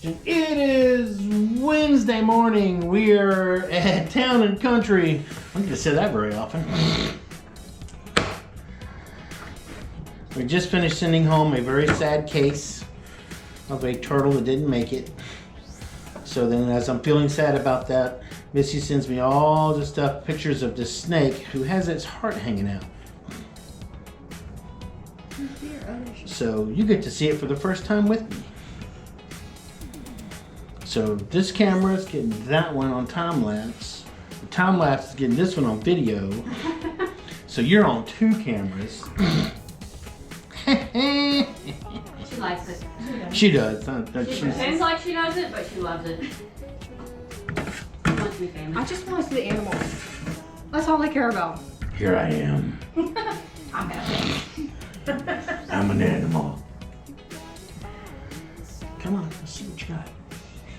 It is Wednesday morning. We are at Town and Country. I'm going to say that very often. We just finished sending home a very sad case of a turtle that didn't make it. So then as I'm feeling sad about that, Missy sends me all the stuff, pictures of this snake who has its heart hanging out. So you get to see it for the first time with me. So this camera is getting that one on time lapse. The time lapse is getting this one on video. So you're on two cameras. She likes it. She does. She pretends like she does it, but she loves it. She wants to be famous. I just want to see the animals. That's all I care about. Here I am. I'm happy. I'm an animal. Come on, let's see what you got.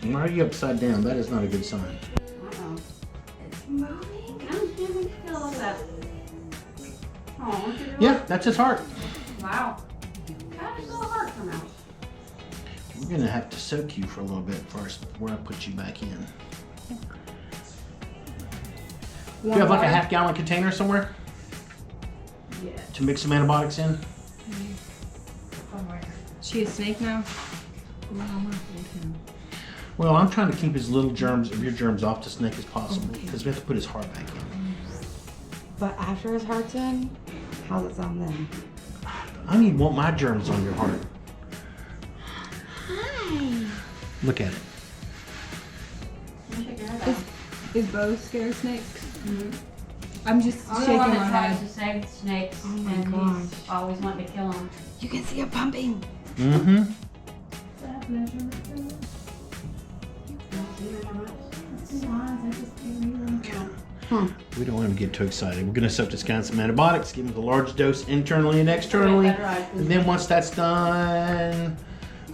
Why are you upside down? That is not a good sign. Uh-oh. It's moving. Come here, we feel all that. Oh, what you doing? Yeah, that's his heart. Wow. How does the heart come out? We're gonna have to soak you for a little bit first before I put you back in. Do you have like a half-gallon container somewhere Yeah. to mix some antibiotics in? Somewhere. She a snake now? Well, I'm trying to keep as little germs of your germs off the snake as possible because we have to put his heart back in. But after his heart's in, how's it sound then? I don't even want my germs on your heart. Hi. Look at it. Shake your head off. Is Bo scared of snakes? I'm just I'm the shaking one my that tries head. to save snakes, Oh my and gosh. he's always wanting to kill them. You can see it pumping. Mm-hmm. We don't want to get too excited. We're going to soak this guy in some antibiotics, give him the large dose internally and externally. And then once that's done,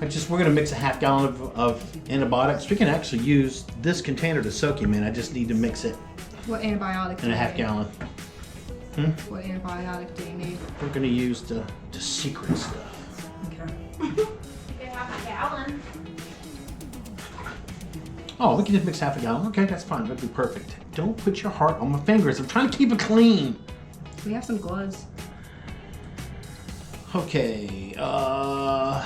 we're going to mix a half-gallon of antibiotics. We can actually use this container to soak him in. I just need to mix it What antibiotic? in a half-gallon. What antibiotic do you need? We're going to use the secret stuff. Okay. Oh, we can just mix half a gallon. Okay, that's fine. That'd be perfect. Don't put your heart on my fingers. I'm trying to keep it clean. We have some gloves. Okay, we're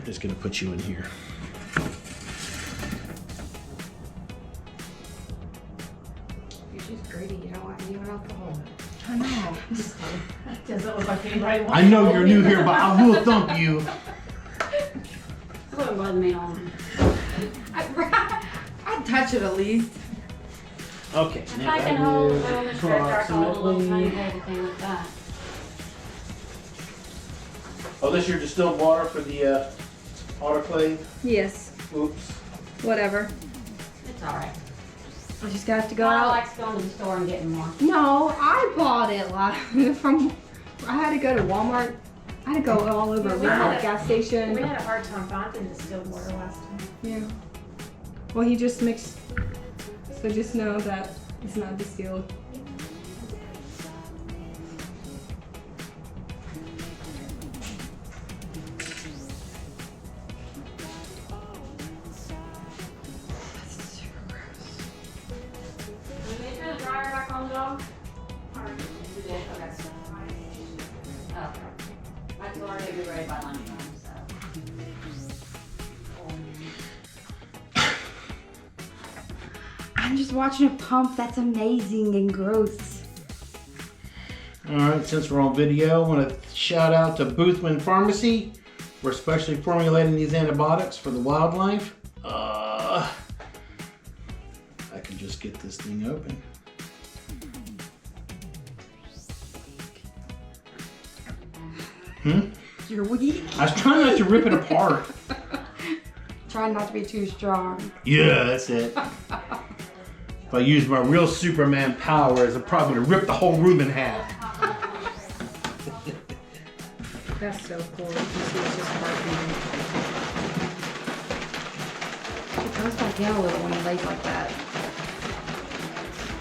just gonna put you in here. You're just greedy. You don't want anyone alcohol. I know. Doesn't look like anybody wants I know you're new here, but I will thump you. That's what bothers me on. I'd touch it at least. Okay, If I can hold the stretch arc, hold a little tiny baby thing like that. Oh, this is your distilled water for the autoclave? Yes. Oops. Whatever. It's alright. I just got to go I out. like going to the store and getting more. No, I bought it from. I had to go to Walmart. I had to go all over We had Walmart a- gas We station. had a hard time finding distilled water last time. Yeah. Well, he just mixed. So just know that it's not distilled. Can we turn the dryer back on, dog? Or you did? Okay. Oh. I told her to be ready by lunchtime, so. I'm just watching it pump. That's amazing and gross. All right, since we're on video, I want to shout out to Boothman Pharmacy. We're specially formulating these antibiotics for the wildlife. I can just get this thing open. You're weak. I was trying not to rip it apart. Try not to be too strong. Yeah, that's it. If I use my real Superman powers, I'm probably gonna rip the whole room in half. That's so cool. You can see it's just heartbeating. It goes back in a little when he lays like that.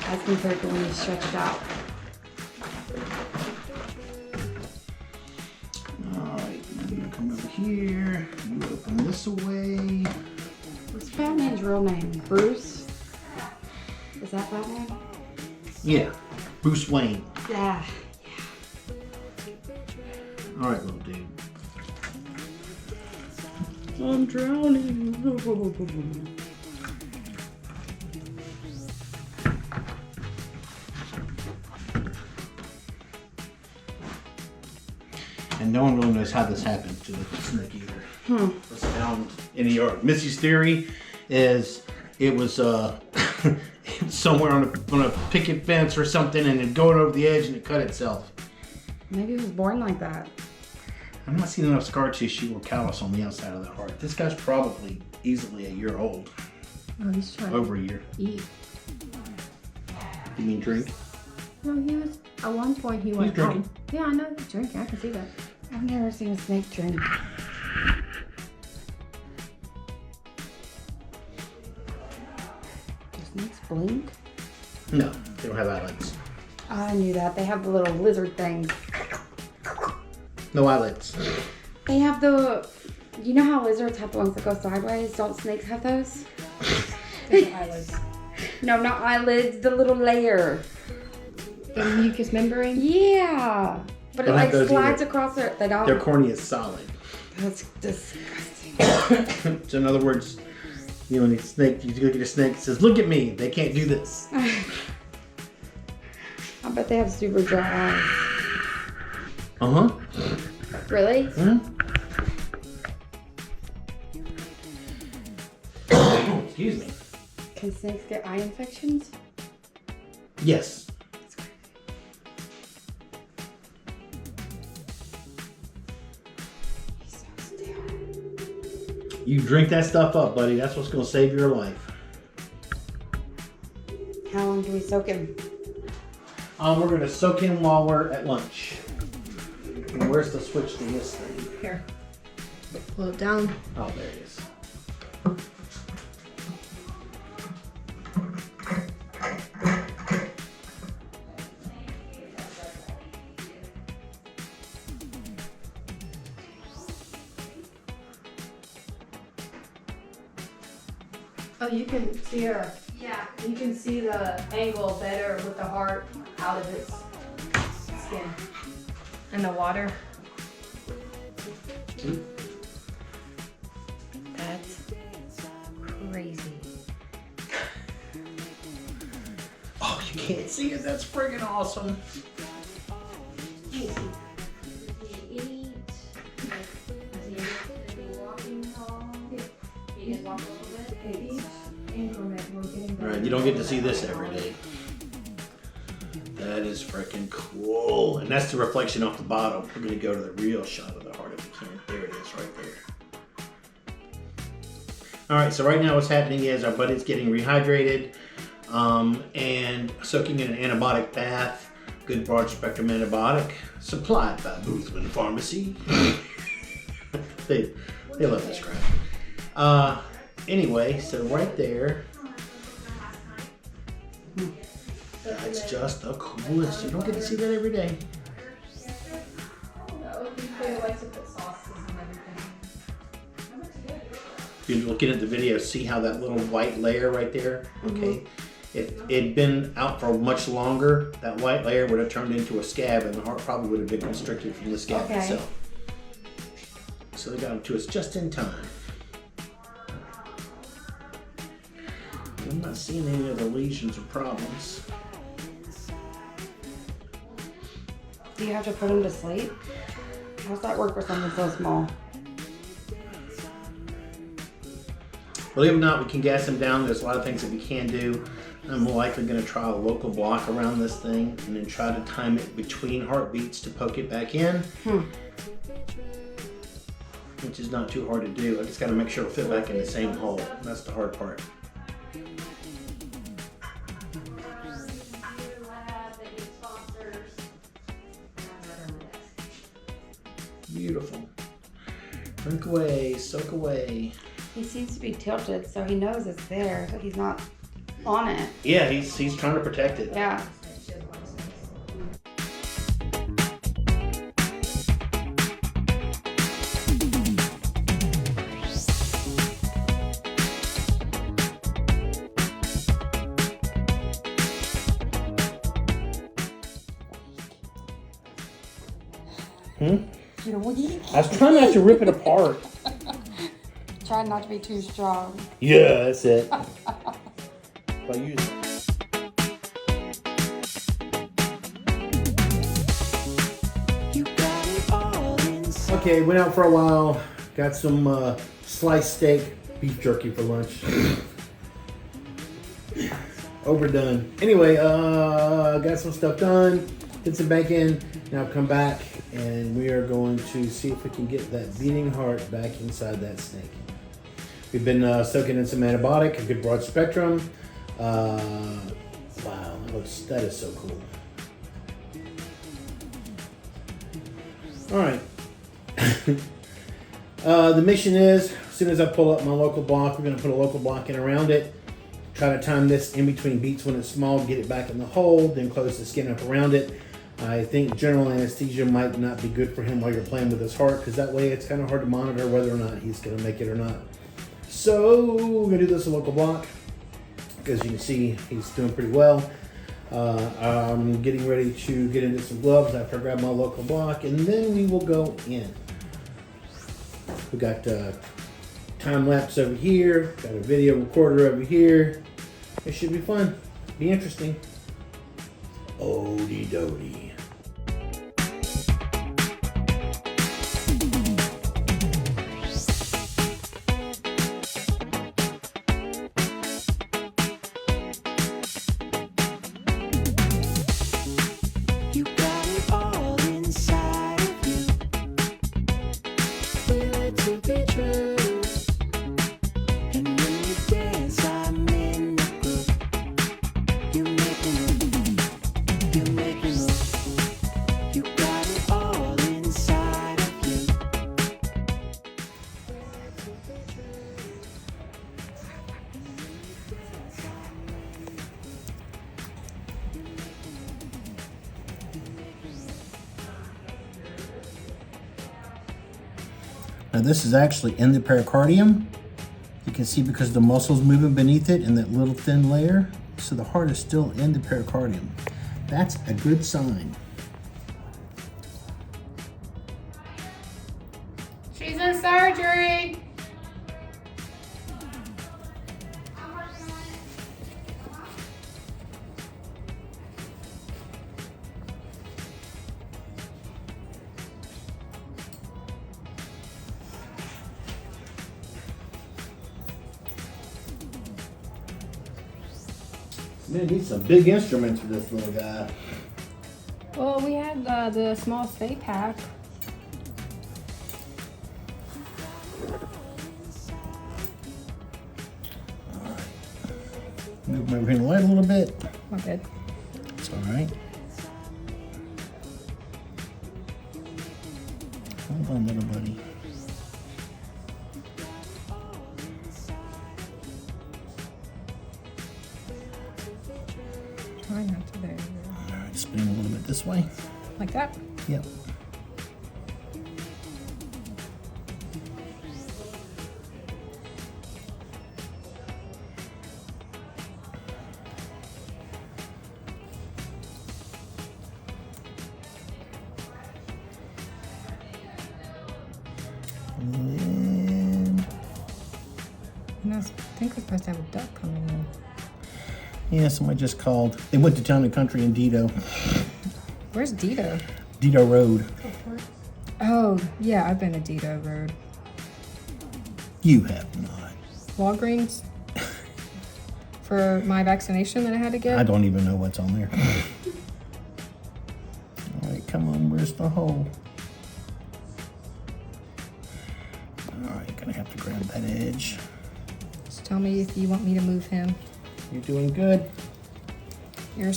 As compared to when he's stretched out. Alright, now you come over here, you open Throw this away. What's Batman's real name? Bruce? Is that Batman? Yeah, Bruce Wayne. Yeah. All right, little dude. I'm drowning. And no one really knows how this happened to the snake either. It was found in the yard. Missy's theory is it was somewhere on a picket fence or something, and it going over the edge and it cut itself. Maybe it was born like that. I've not seen enough scar tissue or callus on the outside of the heart. This guy's probably easily a year old. Oh, he's trying Over a year. to eat. You mean drink? No, he was, at one point he went drinking. home. Yeah, I know he's drinking. I can see that. I've never seen a snake drink. Do snakes blink? No, they don't have eyelids. I knew that. They have the little lizard things. No eyelids. They have the, you know how lizards have the ones that go sideways? Don't snakes have those? Eyelids. No, not eyelids, the little layer. The mucous membrane. Yeah. But it Don't have like those slides either. across their, they don't. Their cornea is solid. That's disgusting. So in other words, you know, when a snake, you look at a snake, it says, "Look at me." They can't do this. I bet they have super dry eyes. Uh huh. Really? Excuse me. Can snakes get eye infections? Yes. That's crazy. He's so still. You drink that stuff up, buddy. That's what's going to save your life. How long do we soak him? We're going to soak him while we're at lunch. And where's the switch to this thing? Here. Pull it down. Oh, there it is. Oh, you can see her. Yeah. You can see the angle better with the heart out of its skin. And the water. That's crazy. Oh, you can't see it. That's friggin' awesome. Does he eat? Does he walking tall? He can walk a little bit. Each increment we're getting better. Right, you don't get to see this every day. That is freaking cool. And that's the reflection off the bottom. We're going to go to the real shot of the heart if we can. There it is right there. All right, so right now what's happening is our buddy's getting rehydrated and soaking in an antibiotic bath. Good broad spectrum antibiotic supplied by Boothman Pharmacy. they love this crap. Anyway, so right there. That's just the coolest. You don't get to see that every day. No, they like to put sauces and everything. If you're looking at the video, see how that little white layer right there? Okay. If it'd been out for much longer, that white layer would have turned into a scab and the heart probably would have been constricted from the scab Okay. itself. So they got them to us just in time. I'm not seeing any other lesions or problems. Do you have to put him to sleep? How's that work for something so small? Believe it or not, we can gas him down. There's a lot of things that we can do. I'm likely going to try a local block around this thing and then try to time it between heartbeats to poke it back in. Which is not too hard to do. I just got to make sure it'll fit back in the same hole. That's the hard part. Beautiful. Drink away, soak away. He seems to be tilted, so he knows it's there, but he's not on it. Yeah, he's trying to protect it. Yeah. I was trying not to rip it apart. Try not to be too strong. Yeah, that's it. If I use Okay, went out for a while. Got some sliced steak, beef jerky for lunch. Overdone. Anyway, got some stuff done. Did some bacon. Now come back and we are going to see if we can get that beating heart back inside that snake. We've been soaking in some antibiotic, a good broad spectrum. Wow, that is so cool. All right. The mission is, as soon as I pull up my local block, we're going to put a local block in around it. Try to time this in between beats when it's small, get it back in the hole, then close the skin up around it. I think general anesthesia might not be good for him while you're playing with his heart, because that way it's kind of hard to monitor whether or not he's going to make it or not. So we're going to do this a local block. As you can see, he's doing pretty well. I'm getting ready to get into some gloves after I grab my local block, and then we will go in. We got time lapse over here, got a video recorder over here. It should be fun, be interesting. Odie doty. Now this is actually in the pericardium. You can see because the muscle's moving beneath it and that little thin layer. So the heart is still in the pericardium. That's a good sign. She's in surgery. Man, need some big instruments for this little guy. Well, we had the small stay pack. Move my green light a little bit. Not good. It's all right. Hold on, little buddy. Try not to there. All right, spin a little bit this way. Like that? Yep. And And I think we're supposed to have a duck coming in. yeah, somebody just called. They went to Town and Country in Dido. Where's Dido? Dido Road. Oh, yeah, I've been to Dido Road. You have not. Walgreens for my vaccination that I had to get. I don't even know what's on there. All right, come on, where's the hole? All right, gonna have to grab that edge. Just tell me if you want me to move him. You're doing good. You're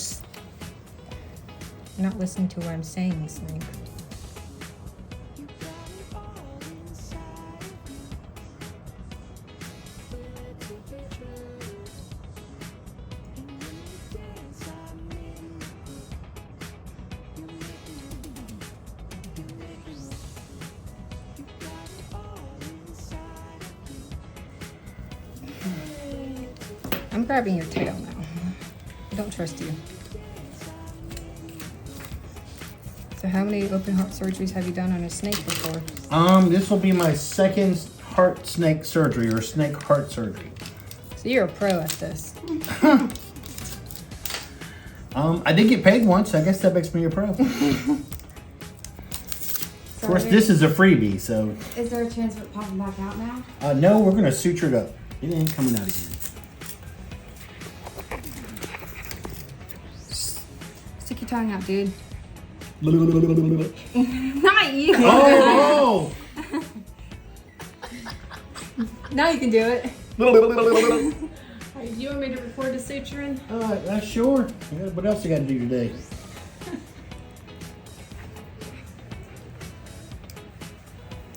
not listening to what I'm saying, Snake. I'm grabbing your tail now. I don't trust you. So how many open heart surgeries have you done on a snake before? This will be my second heart snake surgery or snake heart surgery. So you're a pro at this. I did get paid once. I guess that makes me a pro. Of course, this is a freebie, so. Is there a chance of it popping back out now? No, we're gonna suture it up. It ain't coming out again. Stick your tongue out, dude. Oh! Not you. Oh! Now you can do it. Oh! You want me to record the suturing? Sure. Yeah, what else I gotta do today?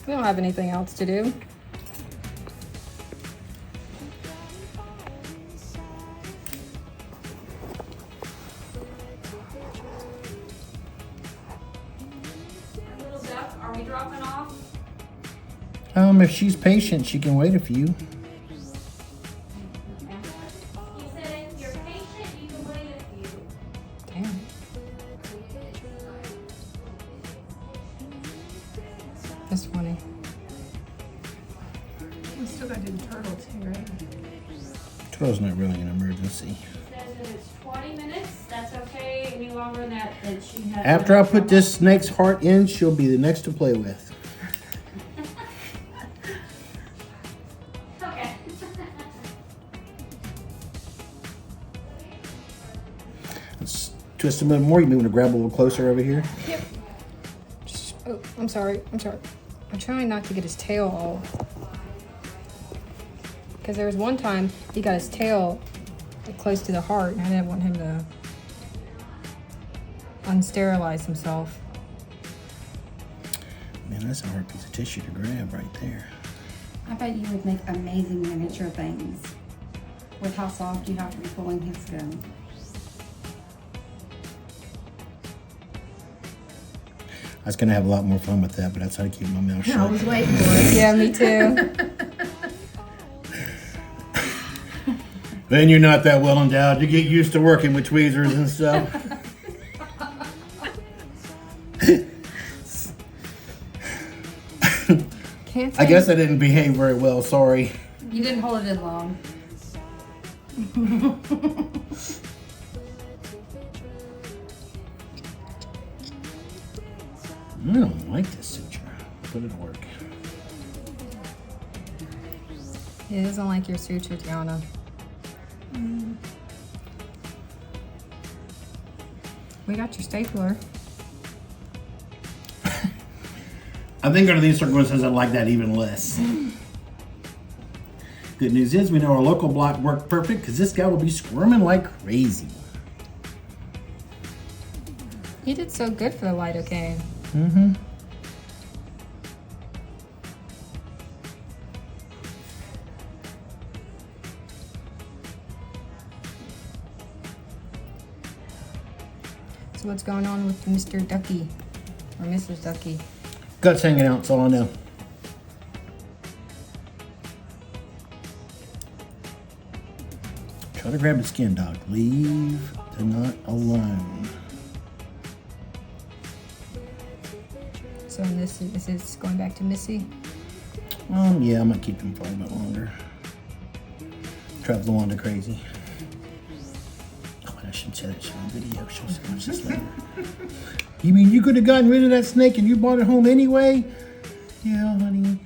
We don't have anything else to do. Little duck, are we dropping off? If she's patient, she can wait a few. He said if you're patient, you can wait a few. Damn. That's funny. We still gotta do the turtle too, right? Turtle's not really an emergency. He says that it's 20 minutes. That's okay. Any longer than that, that she has. After I put this snake's heart in, she'll be the next to play with. Okay. Let's twist a little more. You may want to grab a little closer over here. Yep. Oh, I'm sorry. I'm trying not to get his tail all. Because there was one time he got his tail close to the heart, and I didn't want him to unsterilize himself. Man, that's a hard piece of tissue to grab right there. I bet you would make amazing miniature things with how soft you have to be pulling his skin. I was gonna have a lot more fun with that, but that's how to keep my mouth I shut. was waiting for it. Yeah, me too. Then you're not that well endowed. You get used to working with tweezers and stuff. Can't I say- guess I didn't behave very well. Sorry. You didn't hold it in long. I don't like this suture, but it'll work. He doesn't like your suture, Tiana. We got your stapler. I think under these circumstances, I like that even less. Good news is we know our local block worked perfect because this guy will be squirming like crazy. You did so good for the lidocaine. Mm-hmm. So what's going on with Mr. Ducky or Mrs. Ducky? Guts hanging out, that's all I know. Try to grab the skin, dog. Leave the nut alone. So this is going back to Missy. Yeah, I might keep them for a bit longer. Drive Luanda crazy. Oh, I shouldn't say that. She's on video. She'll watch this later. You mean you could have gotten rid of that snake and you brought it home anyway? Yeah, honey.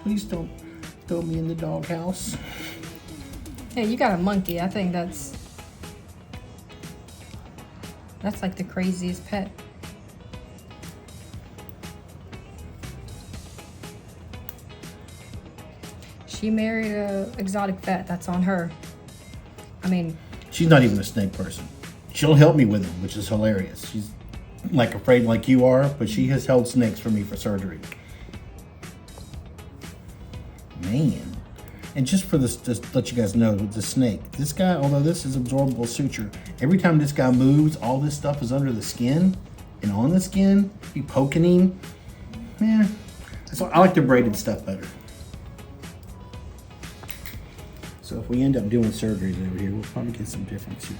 Please don't throw me in the doghouse. Hey, you got a monkey. I think that's like the craziest pet. She married a exotic vet. That's on her. I mean, She's not even a snake person. She'll help me with them, which is hilarious. She's like afraid like you are, but she has held snakes for me for surgery. Man. And just for this, just to let you guys know, with the snake, this guy, although this is absorbable suture, every time this guy moves, all this stuff is under the skin and on the skin. You poking him. Yeah. So I like the braided stuff better. So if we end up doing surgeries over here, we'll probably get some different suture.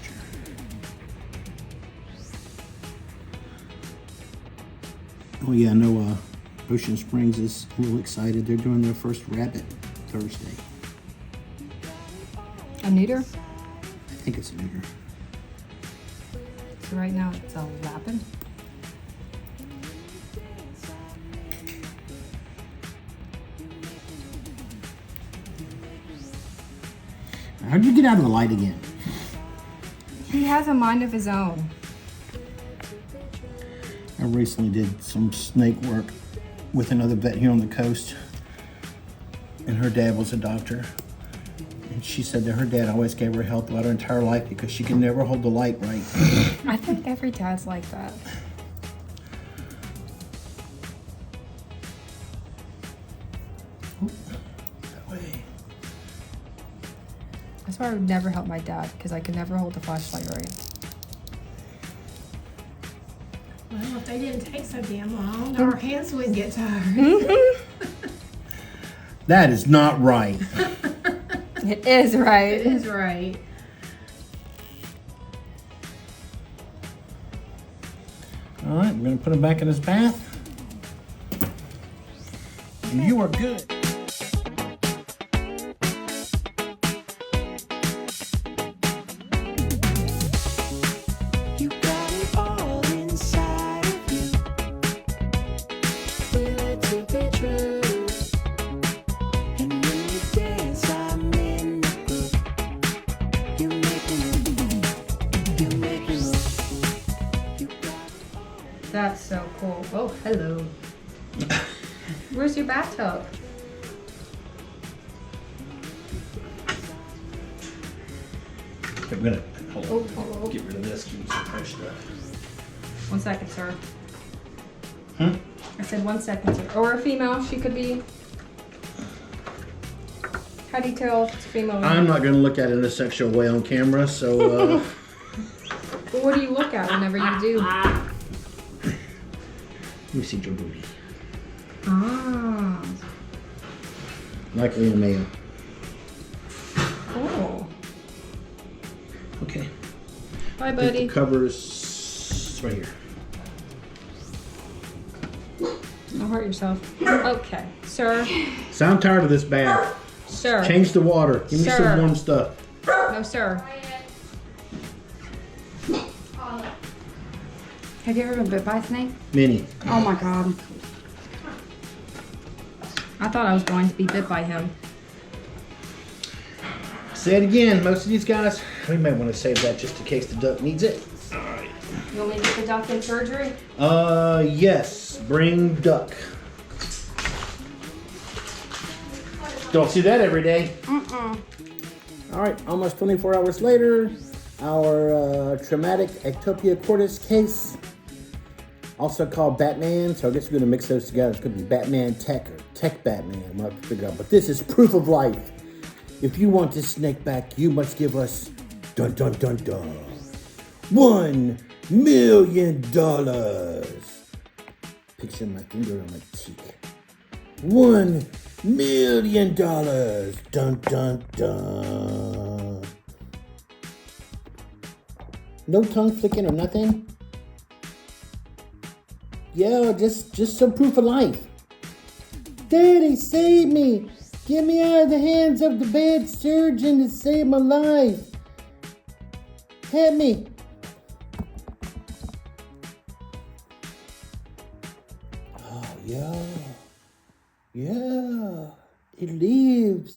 Oh yeah, I know Ocean Springs is a little excited. They're doing their first rabbit Thursday. A neuter? I think it's a neuter. So right now it's a lapping. How'd you get out of the light again? He has a mind of his own. I recently did some snake work with another vet here on the coast, and her dad was a doctor. And she said that her dad always gave her help throughout her entire life because she could never hold the light right. I think every dad's like that. That way. That's why I would never help my dad, because I could never hold the flashlight right. Well, if they didn't take so damn long, our hands wouldn't get tired. That is not right. It is right. It is right. All right, we're gonna put him back in his bath. And you are good. You got it all inside of you. Feel it to be true. And when you dance, I'm in the groove. You make me move. You make me move. You got it all. That's so cool. Oh, hello. Where's your bathtub? I'm gonna hold Oh, oh, oh. get rid of this, keep some fresh stuff. 1 second, sir. Hmm? I said 1 second, sir. Or a female, she could be. How do you tell if it's a female? or I'm not? not gonna look at it in a sexual way on camera, so Well, what do you look at whenever you do? let me see your booty. Ah, Likely in the mail. cool. Okay. Bye, I think buddy. the cover's right here. Don't hurt yourself. Okay, sir. So I'm tired of this bath. Sir. Change the water. Give me Sir. some warm stuff. No, sir. Have you ever been bit by a snake? Minnie. Oh my god. I thought I was going to be bit by him. Say it again. Most of these guys, we may want to save that just in case the duck needs it. You want me to get the duck in surgery? Yes. Bring duck. Don't see that every day. All right, almost 24 hours later, our traumatic ectopia cordis case, also called Batman. So I guess we're gonna mix those together. It's gonna be Batman Tech or Tech Batman. We'll have to figure out. But this is proof of life. If you want this snake back, you must give us dun dun dun dun $1 million. Picture my finger on my cheek. $1 million. Dun dun dun. No tongue flicking or nothing. Yeah, just some proof of life. Daddy, save me. Get me out of the hands of the bad surgeon to save my life. Help me. Oh, yeah. Yeah. It lives.